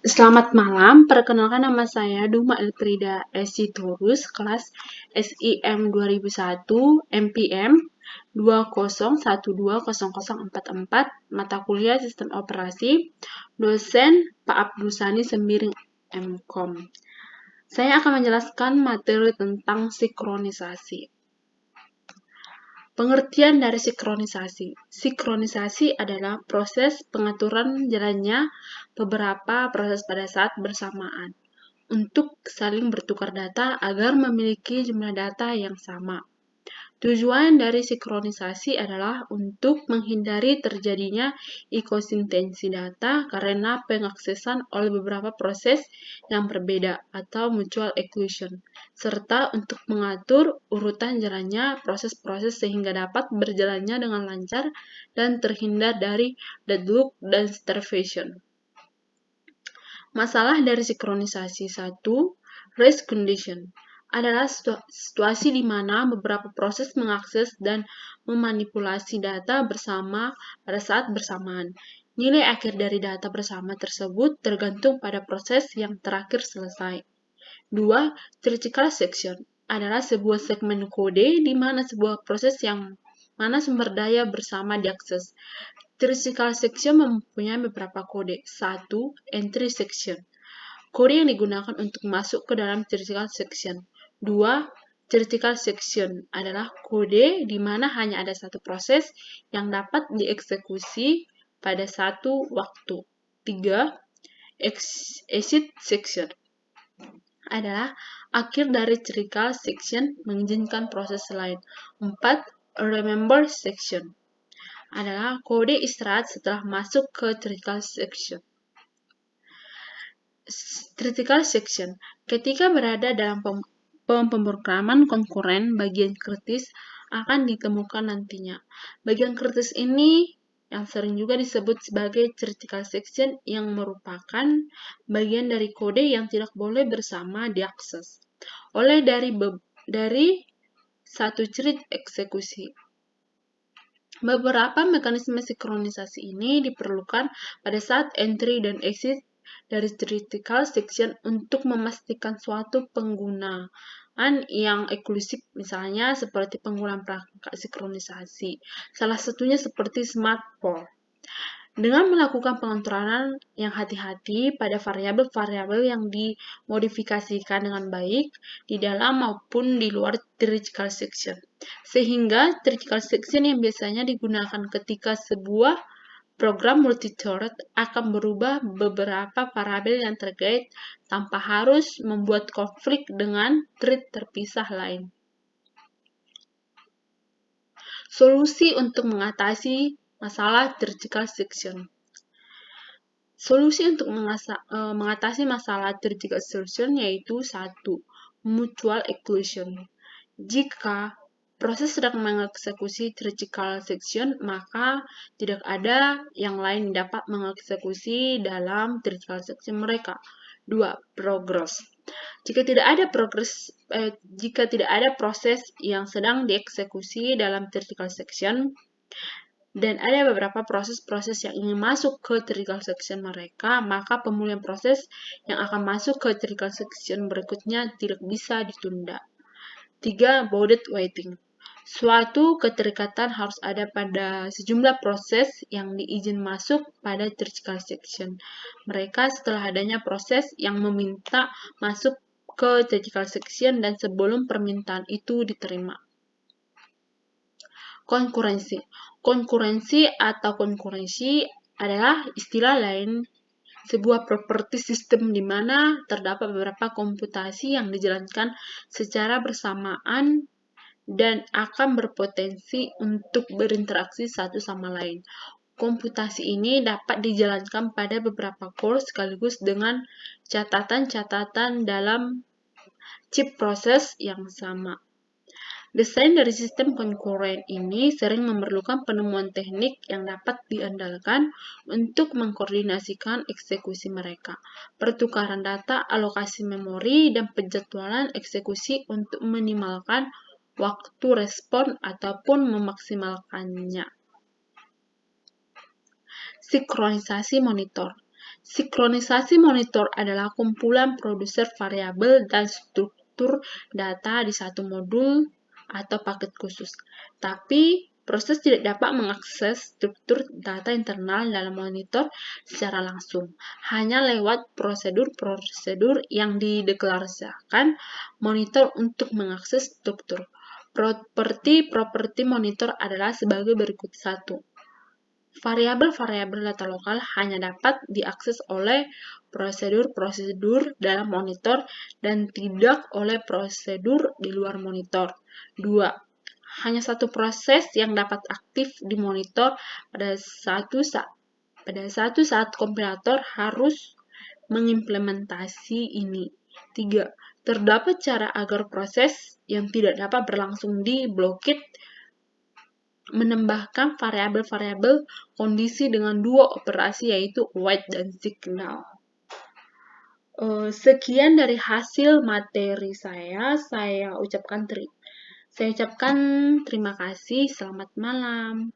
Selamat malam, perkenalkan nama saya Duma Elfrida Sitorus, kelas SIM 2001 MPM 20120044, mata kuliah Sistem Operasi, dosen Pak Abdul Sani Sembiring MKom. Saya akan menjelaskan materi tentang sinkronisasi. Pengertian dari sinkronisasi. Sinkronisasi adalah proses pengaturan jalannya beberapa proses pada saat bersamaan untuk saling bertukar data agar memiliki jumlah data yang sama. Tujuan dari sinkronisasi adalah untuk menghindari terjadinya inkonsistensi data karena pengaksesan oleh beberapa proses yang berbeda atau mutual exclusion, serta untuk mengatur urutan jalannya proses-proses sehingga dapat berjalannya dengan lancar dan terhindar dari deadlock dan starvation. Masalah dari sinkronisasi 1, race condition adalah situasi di mana beberapa proses mengakses dan memanipulasi data bersama pada saat bersamaan. Nilai akhir dari data bersama tersebut tergantung pada proses yang terakhir selesai. 2. Critical section adalah sebuah segmen kode di mana sebuah proses yang mana sumber daya bersama diakses. Critical section mempunyai beberapa kode. 1. Entry section. Kode yang digunakan untuk masuk ke dalam critical section. 2. Critical section adalah kode di mana hanya ada satu proses yang dapat dieksekusi pada satu waktu. 3. Exit section adalah akhir dari critical section mengizinkan proses lain. 4. Remember section adalah kode istirahat setelah masuk ke critical section. Critical section. Ketika berada dalam pemrograman konkuren, bagian kritis akan ditemukan nantinya. Bagian kritis ini yang sering juga disebut sebagai critical section yang merupakan bagian dari kode yang tidak boleh bersama diakses oleh dari satu thread eksekusi. Beberapa mekanisme sinkronisasi ini diperlukan pada saat entry dan exit dari critical section untuk memastikan suatu penggunaan yang eksklusif, misalnya seperti penggunaan perangkat sinkronisasi. Salah satunya seperti smart poll. Dengan melakukan pengaturan yang hati-hati pada variabel-variabel yang dimodifikasikan dengan baik di dalam maupun di luar critical section. Sehingga critical section yang biasanya digunakan ketika sebuah program multithread akan berubah beberapa variabel yang terkait tanpa harus membuat konflik dengan thread terpisah lain. Solusi untuk mengatasi masalah critical section. Solusi untuk mengatasi masalah critical section yaitu 1. Mutual exclusion. Jika proses sedang mengeksekusi critical section, maka tidak ada yang lain dapat mengeksekusi dalam critical section mereka. 2. Progress. Jika tidak ada proses yang sedang dieksekusi dalam critical section, dan ada beberapa proses-proses yang ingin masuk ke critical section mereka, maka pemulihan proses yang akan masuk ke critical section berikutnya tidak bisa ditunda. 3. Bounded waiting. Suatu keterikatan harus ada pada sejumlah proses yang diizin masuk pada critical section mereka setelah adanya proses yang meminta masuk ke critical section dan sebelum permintaan itu diterima. Konkurensi. Konkurensi atau konkurensi adalah istilah lain sebuah properti sistem di mana terdapat beberapa komputasi yang dijalankan secara bersamaan dan akan berpotensi untuk berinteraksi satu sama lain. Komputasi ini dapat dijalankan pada beberapa core sekaligus dengan catatan-catatan dalam chip proses yang sama. Desain dari sistem konkuren ini sering memerlukan penemuan teknik yang dapat diandalkan untuk mengkoordinasikan eksekusi mereka, pertukaran data, alokasi memori, dan penjadwalan eksekusi untuk meminimalkan waktu respon ataupun memaksimalkannya. Sinkronisasi monitor. Sinkronisasi monitor adalah kumpulan produser variabel dan struktur data di satu modul atau paket khusus. Tapi, proses tidak dapat mengakses struktur data internal dalam monitor secara langsung, hanya lewat prosedur-prosedur yang dideklarasikan monitor untuk mengakses struktur. Properti monitor adalah sebagai berikut. 1. Variabel-variabel data lokal hanya dapat diakses oleh prosedur-prosedur dalam monitor dan tidak oleh prosedur di luar monitor. 2. Hanya satu proses yang dapat aktif di monitor pada satu saat kompilator harus mengimplementasi ini. 3. Terdapat cara agar proses yang tidak dapat berlangsung diblokir menambahkan variabel-variabel kondisi dengan dua operasi yaitu await dan signal. Sekian dari hasil materi saya ucapkan terima kasih, selamat malam.